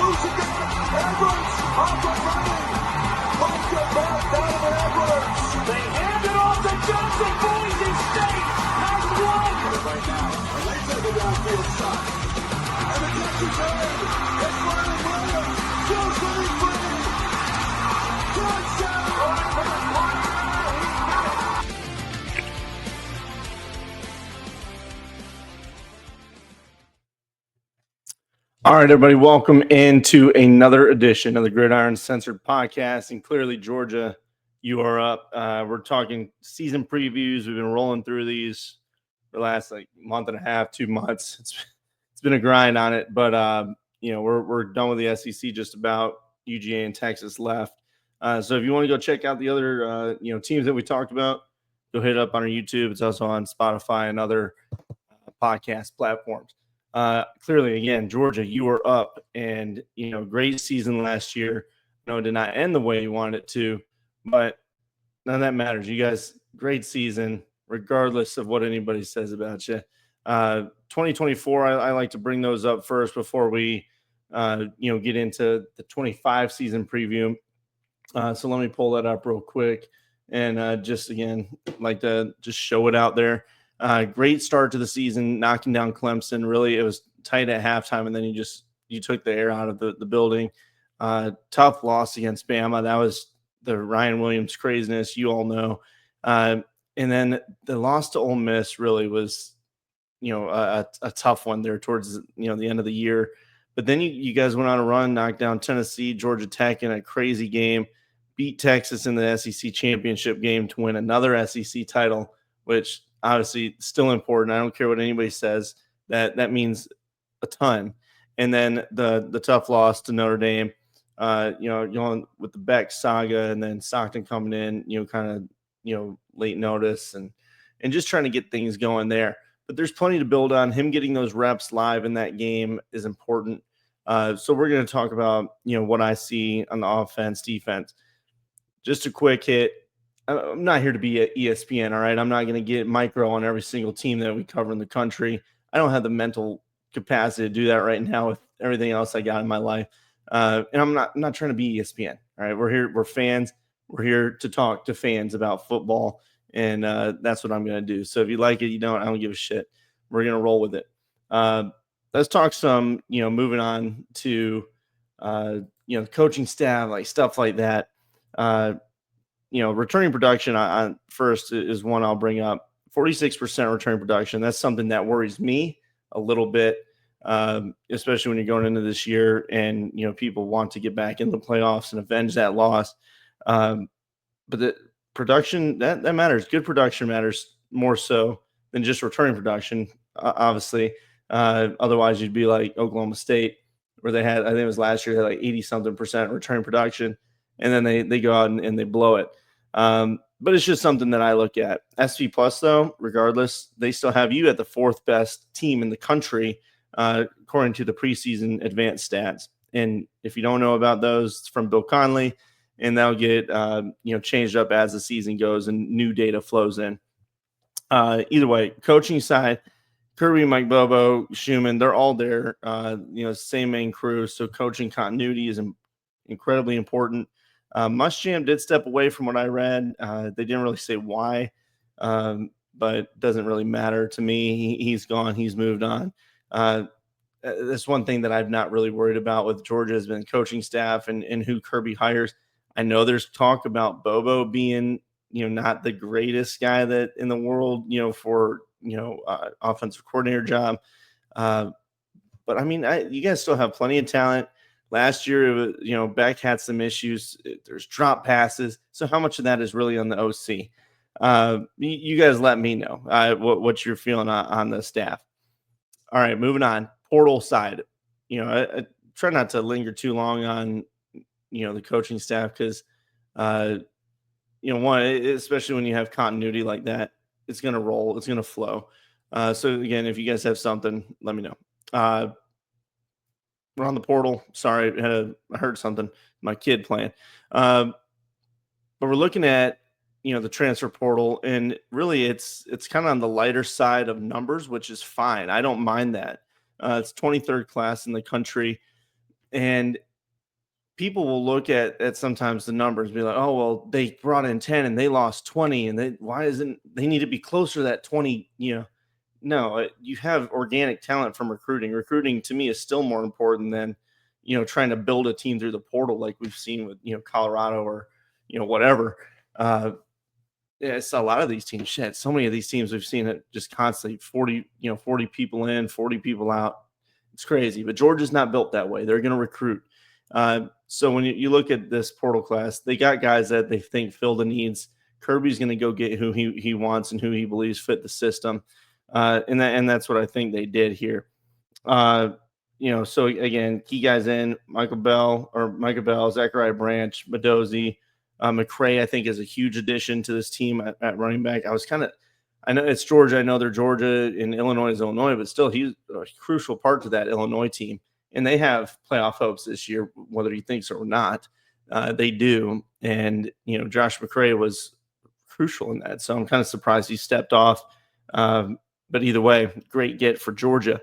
They hand it off to Johnson. Boise State has won. Right now, and they take a downfield shot. And the catch is made. It's Riley Williams. Goes for the free. Touchdown. All right, everybody, welcome into another edition of the Gridiron Censored Podcast. And clearly, Georgia, you are up. We're talking season previews. We've been rolling through these for the last month and a half, 2 months. It's been a grind on it, but we're done with the SEC just about. UGA and Texas left. So if you want to go check out the other teams that we talked about, go hit it up on our YouTube. It's also on Spotify and other podcast platforms. Clearly, again, Georgia, you were up, and great season last year. It did not end the way you wanted it to, but none of that matters. You guys, great season, regardless of what anybody says about you. 2024, I like to bring those up first before we, get into the 25 season preview. So let me pull that up real quick, and just again, like to just show it out there. Great start to the season, knocking down Clemson. Really, it was tight at halftime, and then you took the air out of the building. Tough loss against Bama. That was the Ryan Williams craziness, you all know. And then the loss to Ole Miss really was, a tough one there towards the end of the year. But then you guys went on a run, knocked down Tennessee, Georgia Tech in a crazy game, beat Texas in the SEC championship game to win another SEC title, which obviously still important. I don't care what anybody says. That means a ton. And then the tough loss to Notre Dame, going with the Beck saga, and then Stockton coming in, kind of, late notice and just trying to get things going there. But there's plenty to build on. Him getting those reps live in that game is important. So we're going to talk about, what I see on the offense, defense. Just a quick hit. I'm not here to be at ESPN, all right? I'm not going to get micro on every single team that we cover in the country. I don't have the mental capacity to do that right now with everything else I got in my life. And I'm not trying to be ESPN, all right? We're here. We're fans. We're here to talk to fans about football, and that's what I'm going to do. So if you like it, you don't, I don't give a shit. We're going to roll with it. Let's talk some, moving on to, coaching staff, stuff like that. Returning production on first is one I'll bring up. 46% return production. That's something that worries me a little bit, especially when you're going into this year and, people want to get back in the playoffs and avenge that loss. But the production, that matters. Good production matters more so than just returning production, obviously. Otherwise, you'd be like Oklahoma State, where they had, I think it was last year, they had 80-something% return production. And then they go out and they blow it. But it's just something that I look at. SV Plus, though, regardless, they still have you at the fourth best team in the country, according to the preseason advanced stats. And if you don't know about those, it's from Bill Conley, and that'll get changed up as the season goes and new data flows in. Either way, coaching side, Kirby, Mike Bobo, Schumann, they're all there. Same main crew. So coaching continuity is incredibly important. Muschamp did step away from what I read. They didn't really say why, but it doesn't really matter to me. He's gone. He's moved on. That's one thing that I've not really worried about with Georgia has been coaching staff and who Kirby hires. I know there's talk about Bobo being, not the greatest guy that in the world, for, offensive coordinator job. But I mean, you guys still have plenty of talent. Last year, it was, Beck had some issues. There's drop passes. So how much of that is really on the OC? You guys let me know what you're feeling on the staff. All right, moving on. Portal side. I try not to linger too long on, the coaching staff because, one, especially when you have continuity like that, it's going to roll. It's going to flow. So, again, if you guys have something, let me know. We're on the portal. Sorry, I heard something. My kid playing. But we're looking at, the transfer portal, and really it's kind of on the lighter side of numbers, which is fine. I don't mind that. It's 23rd class in the country. And people will look at sometimes the numbers and be like, oh, well, they brought in 10 and they lost 20. And why isn't they need to be closer to that 20? No, you have organic talent from recruiting. Recruiting to me is still more important than, trying to build a team through the portal like we've seen with, Colorado or, whatever. Yeah, it's a lot of these teams. Shit, so many of these teams we've seen it just constantly 40 people in, 40 people out. It's crazy. But Georgia's not built that way. They're going to recruit. So when you look at this portal class, they got guys that they think fill the needs. Kirby's going to go get who he wants and who he believes fit the system. And that's what I think they did here. So again, key guys in Michael Bell, Zachariah Branch, Medozi, McCray, I think is a huge addition to this team at running back. I know it's Georgia. I know they're Georgia and Illinois is Illinois, but still he's a crucial part to that Illinois team. And they have playoff hopes this year, whether he thinks so or not. They do. And, Josh McCray was crucial in that. So I'm kind of surprised he stepped off. But either way, great get for Georgia.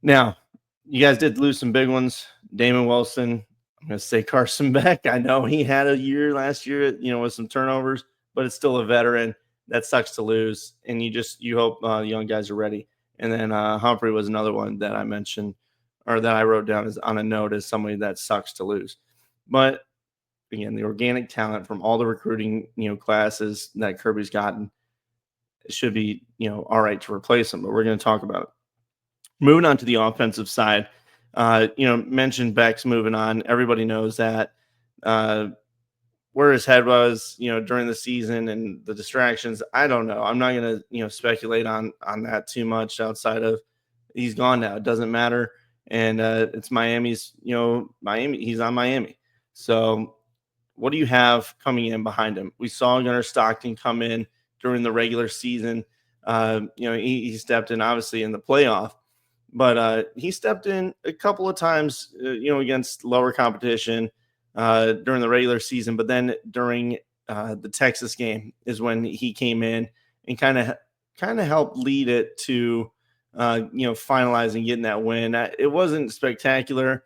Now, you guys did lose some big ones. Damon Wilson, I'm going to say Carson Beck. I know he had a year last year, with some turnovers, but it's still a veteran. That sucks to lose. And you hope the young guys are ready. And then Humphrey was another one that I mentioned or that I wrote down as on a note as somebody that sucks to lose. But again, the organic talent from all the recruiting, classes that Kirby's gotten, it should be, all right to replace him. But we're going to talk about it. Moving on to the offensive side, mentioned Beck's moving on. Everybody knows that where his head was, during the season and the distractions. I don't know. I'm not going to, speculate on that too much outside of he's gone now. It doesn't matter. And it's Miami's, Miami. He's on Miami. So what do you have coming in behind him? We saw Gunnar Stockton come in during the regular season. He stepped in obviously in the playoff. But he stepped in a couple of times, against lower competition during the regular season. But then during the Texas game is when he came in and kind of helped lead it to, finalizing getting that win. It wasn't spectacular.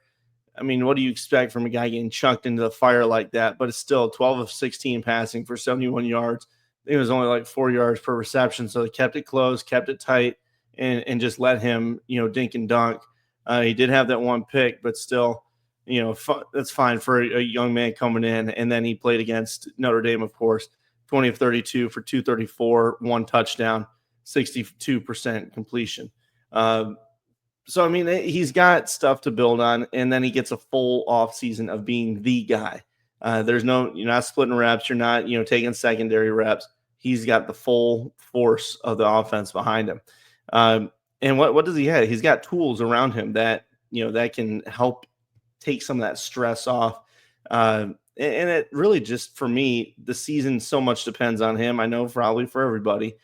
I mean, what do you expect from a guy getting chucked into the fire like that? But it's still 12 of 16 passing for 71 yards. I think it was only like 4 yards per reception. So they kept it close, kept it tight. And just let him, dink and dunk. He did have that one pick, but still, that's fine for a young man coming in. And then he played against Notre Dame, of course, 20 of 32 for 234, 1 touchdown, 62% completion. So, I mean, he's got stuff to build on, and then he gets a full off season of being the guy. You're not splitting reps. You're not, taking secondary reps. He's got the full force of the offense behind him. And what does he have? He's got tools around him that, that can help take some of that stress off. And it really just, for me, the season so much depends on him. I know probably for everybody,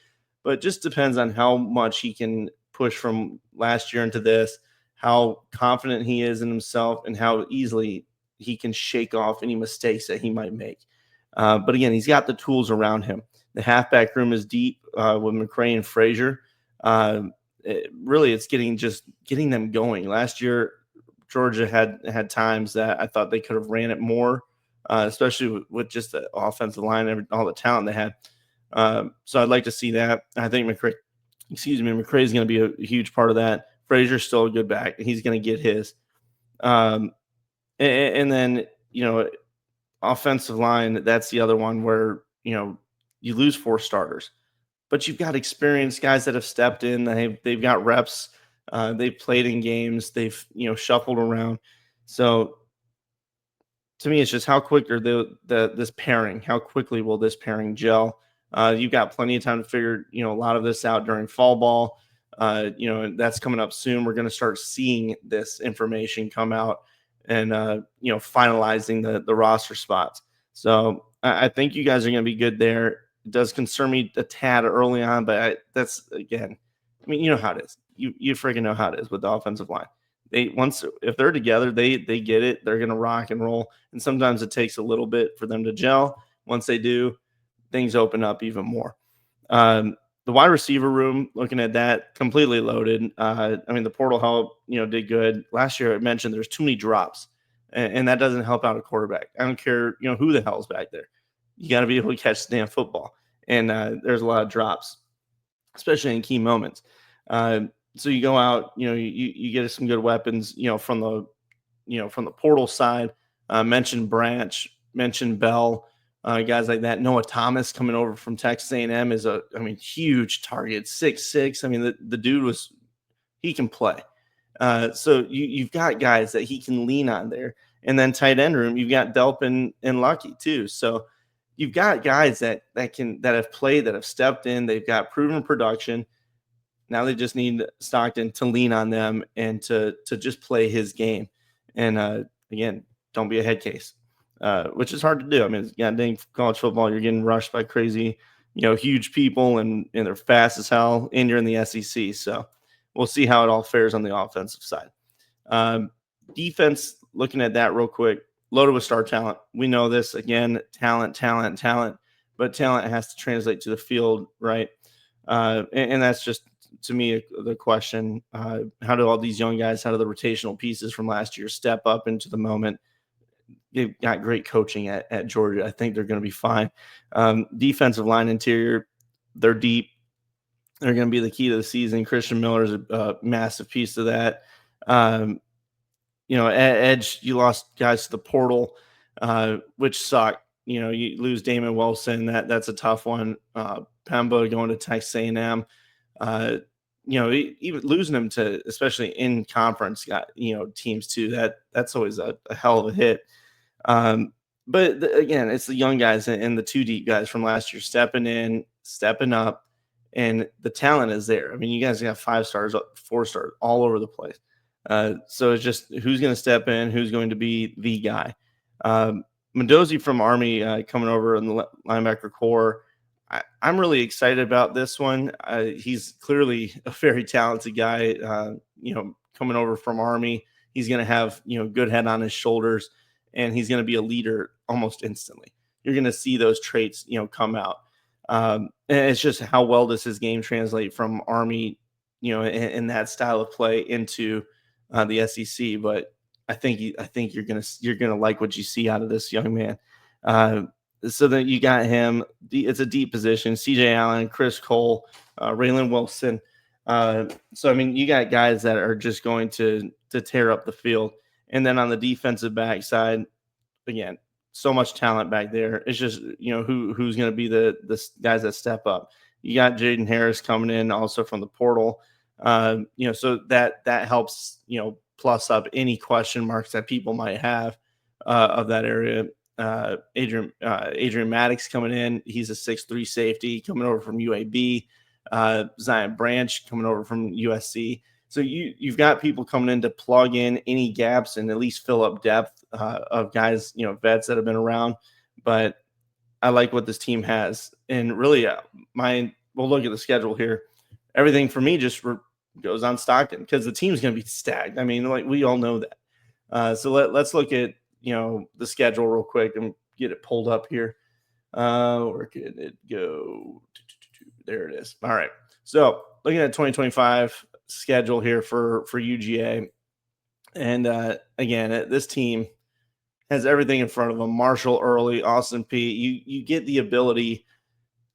but it just depends on how much he can push from last year into this, how confident he is in himself, and how easily he can shake off any mistakes that he might make. But again, he's got the tools around him. The halfback room is deep with McCray and Frazier. It's getting them going. Last year, Georgia had times that I thought they could have ran it more, especially with just the offensive line and all the talent they had. So I'd like to see that. I think McCray is going to be a huge part of that. Frazier's still a good back. He's going to get his. And then, offensive line, that's the other one where, you lose 4 starters. But you've got experienced guys that have stepped in. They've got reps. They've played in games. They've shuffled around. So to me, it's just how quick are this pairing? How quickly will this pairing gel? You've got plenty of time to figure a lot of this out during fall ball. And that's coming up soon. We're going to start seeing this information come out and finalizing the roster spots. So I think you guys are going to be good there. It does concern me a tad early on, but you know how it is. You freaking know how it is with the offensive line. If they're together, they get it. They're gonna rock and roll. And sometimes it takes a little bit for them to gel. Once they do, things open up even more. But The wide receiver room, looking at that, completely loaded. I mean, the portal help, did good. Last year, I mentioned there's too many drops, and that doesn't help out a quarterback. I don't care, who the hell's back there. You got to be able to catch the damn football. And there's a lot of drops, especially in key moments. Uh, so you go out, you get some good weapons, from the portal side. Mentioned Branch, mentioned Bell, guys like that. Noah Thomas coming over from Texas A&M is huge target, 6'6". I mean, the dude he can play. So you've got guys that he can lean on there. And then tight end room, you've got Delp and Lucky too. So you've got guys that have played, that have stepped in. They've got proven production. Now they just need Stockton to lean on them and to just play his game. And again, don't be a head case, which is hard to do. I mean, dang college football, you're getting rushed by crazy, huge people, and they're fast as hell, and you're in the SEC. So we'll see how it all fares on the offensive side. Defense, looking at that real quick, loaded with star talent. We know this, again, talent, but talent has to translate to the field, right? And that's just, to me, the question. How do all these young guys, how do the rotational pieces from last year step up into the moment? They've got great coaching at Georgia. I think they're going to be fine. Defensive line interior, they're deep. They're going to be the key to the season. Christian Miller is a massive piece of that. Edge, you lost guys to the portal, which sucked. You lose Damon Wilson. That's a tough one. Pemba going to Texas A&M. Even losing them to, especially in conference, teams too. That's always a hell of a hit. But again, it's the young guys and the two deep guys from last year stepping in, stepping up, and the talent is there. I mean, you guys got 5 stars, 4 stars all over the place. So it's just who's going to step in, who's going to be the guy. Mendoza from Army coming over in the linebacker core. I'm really excited about this one. He's clearly a very talented guy, coming over from Army. He's going to have, good head on his shoulders, and he's going to be a leader almost instantly. You're going to see those traits, come out. And it's just how well does his game translate from Army, in that style of play into the SEC. But I think you're gonna like what you see out of this young man. So then you got him. It's a deep position. C.J. Allen, Chris Cole, Raylan Wilson. So I mean, you got guys that are just going to tear up the field. And then on the defensive back side, again, so much talent back there. It's just who's going to be the guys that step up. You got Jaden Harris coming in also from the portal. So that helps plus up any question marks that people might have of that area. Adrian Maddox coming in. He's a 6'3" safety coming over from UAB. Zion Branch coming over from USC. So you've got people coming in to plug in any gaps and at least fill up depth of guys, vets that have been around. But I like what this team has. And really, we'll look at the schedule here. Everything for me just goes on Stockton because the team's going to be stacked. I mean, like we all know that. So let's look at, the schedule real quick and get it pulled up here. Where can it go? There it is. All right. So looking at 2025 schedule here for UGA. And again, this team has everything in front of them. Marshall early, Austin P. You get the ability.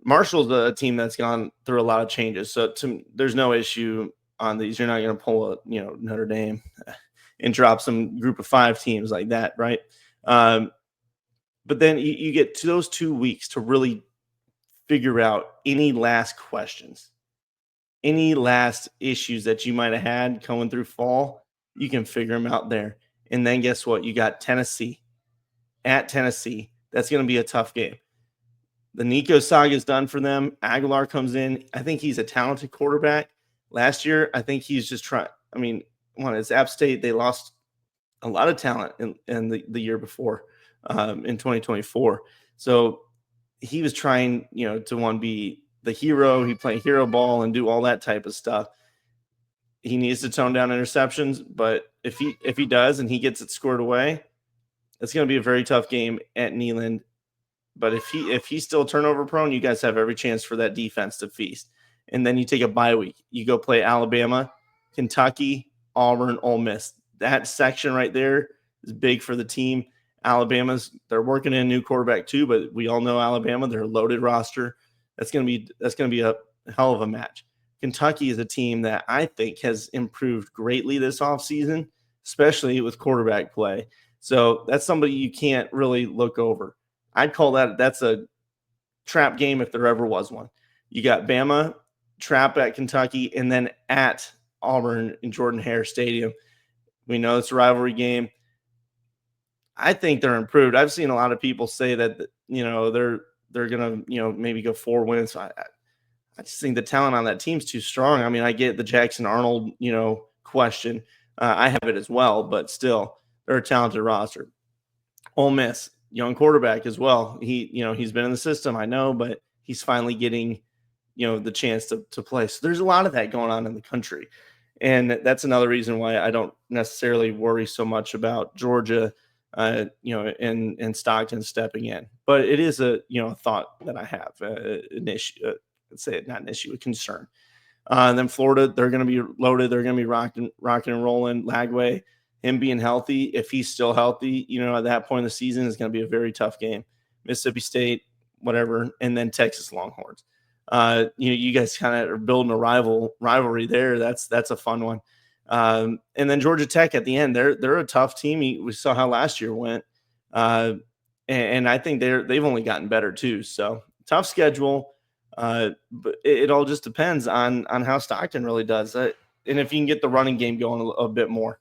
Marshall's a team that's gone through a lot of changes. So there's no issue on these. You're not going to pull a Notre Dame and drop some group of 5 teams like that, right? But then you get to those 2 weeks to really figure out any last questions, any last issues that you might have had coming through fall. You can figure them out there. And then guess what? You got Tennessee. At Tennessee. That's going to be a tough game. The Nico saga is done for them. Aguilar comes in. I think he's a talented quarterback. Last year, I think he's just trying. I mean, it's App State. They lost a lot of talent in the year before, in 2024. So he was trying, to be the hero. He played hero ball and do all that type of stuff. He needs to tone down interceptions, but if he does and he gets it scored away, it's going to be a very tough game at Neyland. But if he's still turnover prone, you guys have every chance for that defense to feast. and then you take a bye week. You go play Alabama, Kentucky, Auburn, Ole Miss. That section right there is big for the team. They're working in a new quarterback too, but we all know Alabama, they're a loaded roster. That's gonna be a hell of a match. Kentucky is a team that I think has improved greatly this offseason, especially with quarterback play. So that's somebody you can't really look over. I'd call that's a trap game if there ever was one. You got Bama, trap at Kentucky, and then at Auburn in Jordan-Hare Stadium. We know it's a rivalry game. I think they're improved. I've seen a lot of people say that they're gonna maybe go 4 wins. I just think the talent on that team's too strong. I mean, I get the Jackson Arnold question. I have it as well, but still, they're a talented roster. Ole Miss, young quarterback as well. He's been in the system, I know, but he's finally getting the chance to play. So there's a lot of that going on in the country, and that's another reason why I don't necessarily worry so much about Georgia, and Stockton stepping in. But it is a thought that I have, an issue. Let's say it, not an issue, a concern. And then Florida, they're going to be loaded. They're going to be rocking and rolling. Lagway, him being healthy, if he's still healthy, at that point in the season, is going to be a very tough game. Mississippi State, whatever, and then Texas Longhorns. You guys kind of are building a rivalry there. That's a fun one. And then Georgia Tech at the end, they're a tough team. We saw how last year went, and I think they've only gotten better too. So tough schedule. But it all just depends on how Stockton really does. And if you can get the running game going a bit more,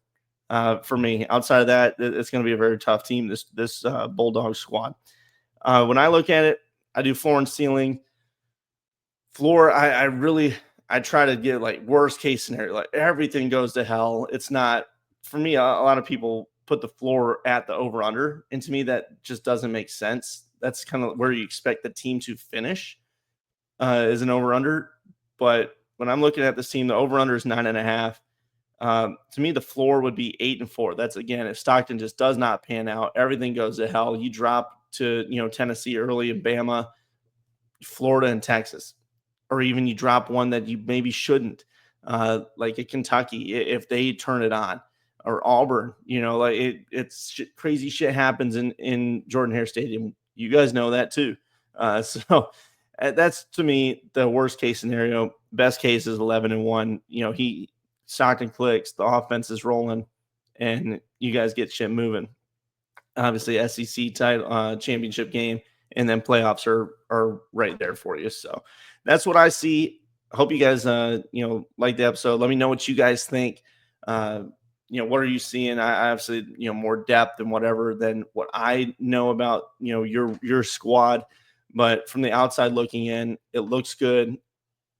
for me. Outside of that, it's going to be a very tough team, this Bulldog squad. When I look at it, I do floor and ceiling. Floor, I try to get like worst case scenario, like everything goes to hell. It's not, for me, a lot of people put the floor at the over under, and to me that just doesn't make sense. That's kind of where you expect the team to finish. Is an over-under, but when I'm looking at this team, the over-under is 9.5. To me, the floor would be 8-4. That's, again, if Stockton just does not pan out, everything goes to hell. You drop to Tennessee early and Bama, Florida, and Texas, or even you drop one that you maybe shouldn't, like a Kentucky if they turn it on, or Auburn. It's crazy shit happens in Jordan-Hare Stadium. You guys know that too. So. That's, to me, the worst case scenario. Best case is 11-1. Stockton clicks, the offense is rolling, and you guys get shit moving. Obviously, SEC title championship game, and then playoffs are right there for you. So that's what I see. I hope you guys like the episode. Let me know what you guys think. What are you seeing? I obviously more depth and whatever than what I know about your squad. But from the outside looking in, it looks good.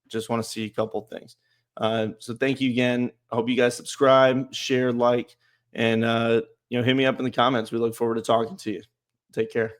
Just want to see a couple things. So thank you again. I hope you guys subscribe, share, like, and hit me up in the comments. We look forward to talking to you. Take care.